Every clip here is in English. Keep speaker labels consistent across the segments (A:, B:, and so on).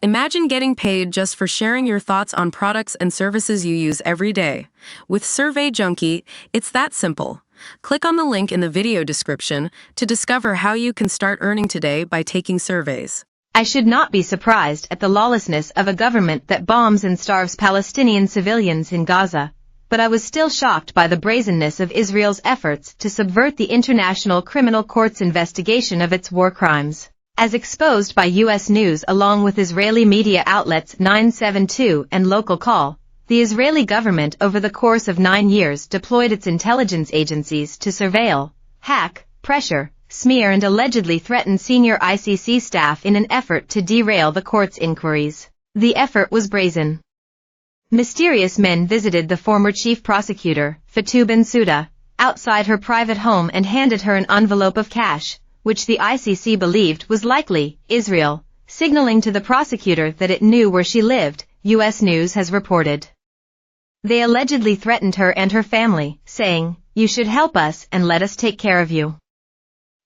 A: Imagine getting paid just for sharing your thoughts on products and services you use every day. With Survey Junkie, it's that simple. Click on the link in the video description to discover how you can start earning today by taking surveys.
B: I should not be surprised at the lawlessness of a government that bombs and starves Palestinian civilians in Gaza, but I was still shocked by the brazenness of Israel's efforts to subvert the International Criminal Court's investigation of its war crimes. As exposed by U.S. News along with Israeli media outlets 972 and Local Call, the Israeli government over the course of 9 years deployed its intelligence agencies to surveil, hack, pressure, smear and allegedly threaten senior ICC staff in an effort to derail the court's inquiries. The effort was brazen. Mysterious men visited the former chief prosecutor, Fatou Bensouda, outside her private home and handed her an envelope of cash, which the ICC believed was likely Israel, signaling to the prosecutor that it knew where she lived, U.S. News has reported. They allegedly threatened her and her family, saying, "You should help us and let us take care of you.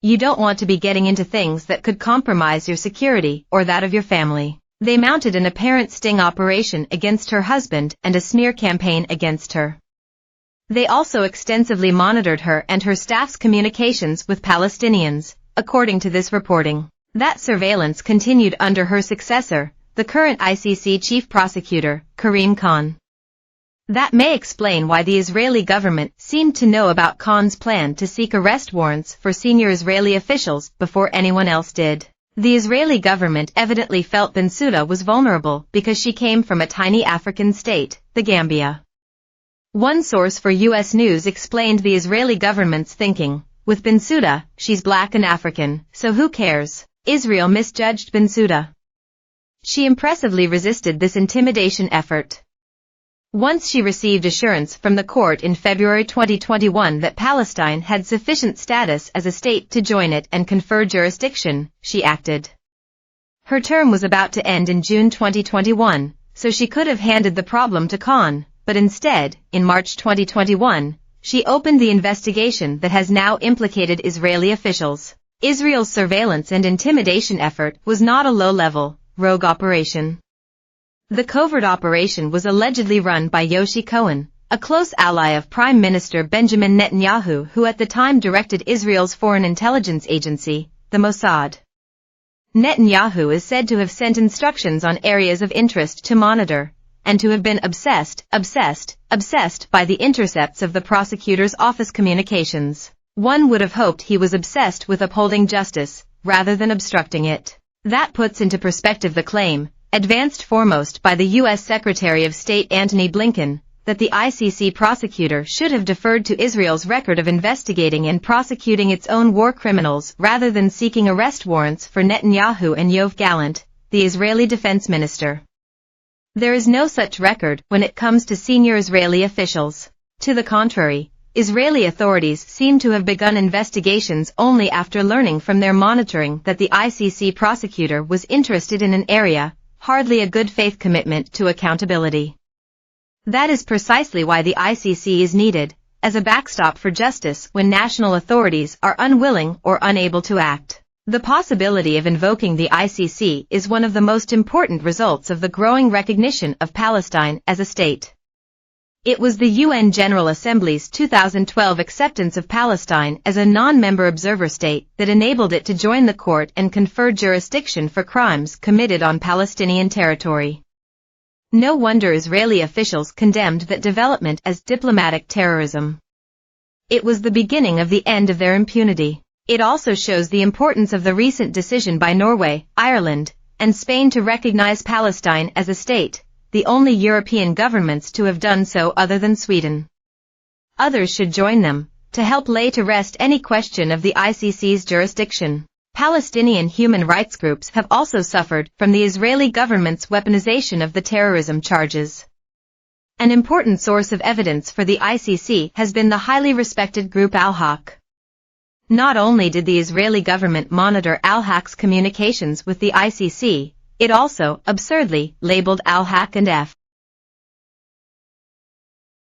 B: You don't want to be getting into things that could compromise your security or that of your family." They mounted an apparent sting operation against her husband and a smear campaign against her. They also extensively monitored her and her staff's communications with Palestinians, according to this reporting. That surveillance continued under her successor, the current ICC chief prosecutor, Karim Khan. That may explain why the Israeli government seemed to know about Khan's plan to seek arrest warrants for senior Israeli officials before anyone else did. The Israeli government evidently felt Bensouda was vulnerable because she came from a tiny African state, the Gambia. One source for U.S. News explained the Israeli government's thinking. With Bensouda, she's black and African, so who cares? Israel misjudged Bensouda. She impressively resisted this intimidation effort. Once she received assurance from the court in February 2021 that Palestine had sufficient status as a state to join it and confer jurisdiction, she acted. Her term was about to end in June 2021, so she could have handed the problem to Khan, but instead, in March 2021, she opened the investigation that has now implicated Israeli officials. Israel's surveillance and intimidation effort was not a low-level, rogue operation. The covert operation was allegedly run by Yoshi Cohen, a close ally of Prime Minister Benjamin Netanyahu who at the time directed Israel's foreign intelligence agency, the Mossad. Netanyahu is said to have sent instructions on areas of interest to monitor, and to have been obsessed by the intercepts of the prosecutor's office communications. One would have hoped he was obsessed with upholding justice, rather than obstructing it. That puts into perspective the claim, advanced foremost by the U.S. Secretary of State Antony Blinken, that the ICC prosecutor should have deferred to Israel's record of investigating and prosecuting its own war criminals rather than seeking arrest warrants for Netanyahu and Yoav Gallant, the Israeli defense minister. There is no such record when it comes to senior Israeli officials. To the contrary, Israeli authorities seem to have begun investigations only after learning from their monitoring that the ICC prosecutor was interested in an area, hardly a good faith commitment to accountability. That is precisely why the ICC is needed, as a backstop for justice when national authorities are unwilling or unable to act. The possibility of invoking the ICC is one of the most important results of the growing recognition of Palestine as a state. It was the UN General Assembly's 2012 acceptance of Palestine as a non-member observer state that enabled it to join the court and confer jurisdiction for crimes committed on Palestinian territory. No wonder Israeli officials condemned that development as diplomatic terrorism. It was the beginning of the end of their impunity. It also shows the importance of the recent decision by Norway, Ireland, and Spain to recognize Palestine as a state, the only European governments to have done so other than Sweden. Others should join them, to help lay to rest any question of the ICC's jurisdiction. Palestinian human rights groups have also suffered from the Israeli government's weaponization of the terrorism charges. An important source of evidence for the ICC has been the highly respected group Al-Haq. Not only did the Israeli government monitor Al-Haq's communications with the ICC, it also, absurdly, labeled Al-Haq and F.